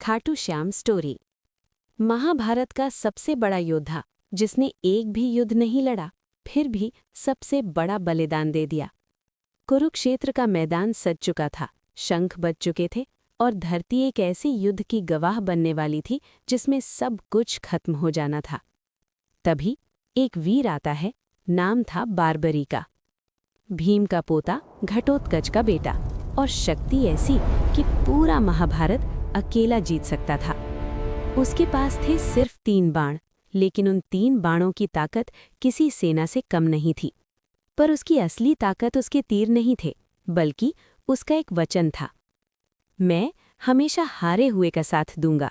Khatu Shyam story. Mahabharat का सबसे बड़ा योद्धा जिसने एक भी युद्ध नहीं लड़ा, फिर भी सबसे बड़ा बलिदान दे दिया। कुरुक्षेत्र का मैदान सज चुका था, शंख बज चुके थे और धरती एक ऐसे युद्ध की गवाह बनने वाली थी जिसमें सब कुछ खत्म हो जाना था। तभी एक वीर आता है, नाम था बार्बरी का। भीम का पोता, घटोत्कच का बेटा, और शक्ति ऐसी कि पूरा महाभारत अकेला जीत सकता था। उसके पास थे सिर्फ 3 बाण, लेकिन उन 3 बाणों की ताकत किसी सेना से कम नहीं थी। पर उसकी असली ताकत उसके तीर नहीं थे, बल्कि उसका एक वचन था, मैं हमेशा हारे हुए का साथ दूंगा।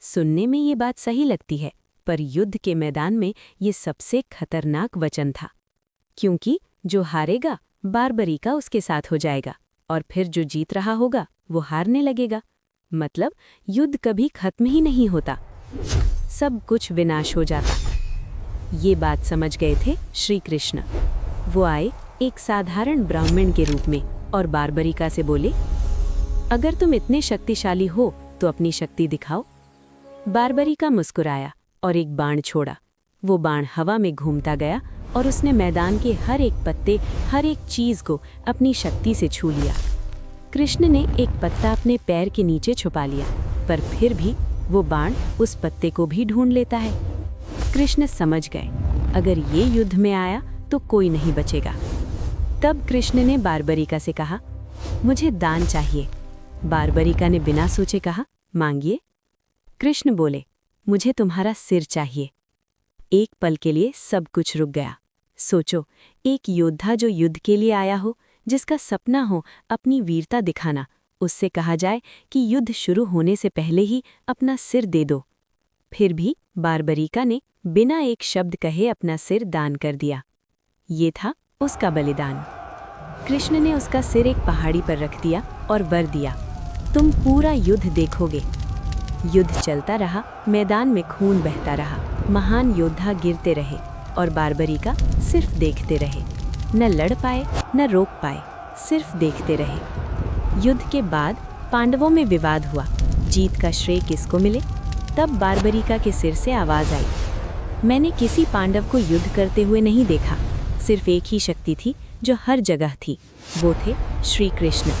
सुनने में ये बात सही लगती है, पर युद्ध के मैदान में ये सबसे खतरनाक वचन था, क्योंकि जो हारेगा बार्बरी का उसके साथ हो जाएगा, और फिर जो जीत रहा होगा वो हारने लगेगा। मतलब युद्ध कभी खत्म ही नहीं होता, सब कुछ विनाश हो जाता। ये बात समझ गए थे श्री कृष्ण। वो आए एक साधारण ब्राह्मण के रूप में और बार्बरिका से बोले, अगर तुम इतने शक्तिशाली हो तो अपनी शक्ति दिखाओ। बार्बरिका मुस्कुराया और एक बाण छोड़ा। वो बाण हवा में घूमता गया और उसने मैदान के हर एक पत्ते, हर एक चीज को अपनी शक्ति से छू लिया। कृष्ण ने एक पत्ता अपने पैर के नीचे छुपा लिया, पर फिर भी वो बाण उस पत्ते को भी ढूंढ लेता है। कृष्ण समझ गए, अगर ये युद्ध में आया तो कोई नहीं बचेगा। तब कृष्ण ने बार्बरिका से कहा, मुझे दान चाहिए। बार्बरिका ने बिना सोचे कहा, मांगिए। कृष्ण बोले, मुझे तुम्हारा सिर चाहिए। एक पल के लिए सब कुछ रुक गया। सोचो, एक योद्धा जो युद्ध के लिए आया हो, जिसका सपना हो अपनी वीरता दिखाना, उससे कहा जाए कि युद्ध शुरू होने से पहले ही अपना सिर दे दो। फिर भी बार्बरिका ने बिना एक शब्द कहे अपना सिर दान कर दिया। ये था उसका बलिदान। कृष्ण ने उसका सिर एक पहाड़ी पर रख दिया और वर दिया, तुम पूरा युद्ध देखोगे। युद्ध चलता रहा, मैदान में खून बहता रहा, महान योद्धा गिरते रहे और बार्बरिका सिर्फ देखते रहे। न लड़ पाए न रोक पाए, सिर्फ देखते रहे। युद्ध के बाद पांडवों में विवाद हुआ, जीत का श्रेय किसको मिले। तब बार्बरिका के सिर से आवाज आई, मैंने किसी पांडव को युद्ध करते हुए नहीं देखा। सिर्फ एक ही शक्ति थी जो हर जगह थी, वो थे श्री कृष्ण।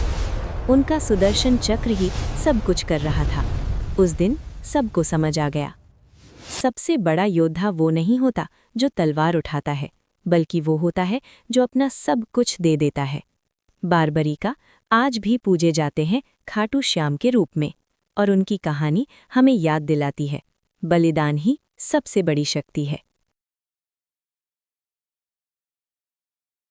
उनका सुदर्शन चक्र ही सब कुछ कर रहा था। उस दिन सबको समझ आ गया, सबसे बड़ा योद्धा वो नहीं होता जो तलवार उठाता है, बल्कि वो होता है जो अपना सब कुछ दे देता है। बार्बरिका आज भी पूजे जाते हैं खाटू श्याम के रूप में, और उनकी कहानी हमें याद दिलाती है, बलिदान ही सबसे बड़ी शक्ति है।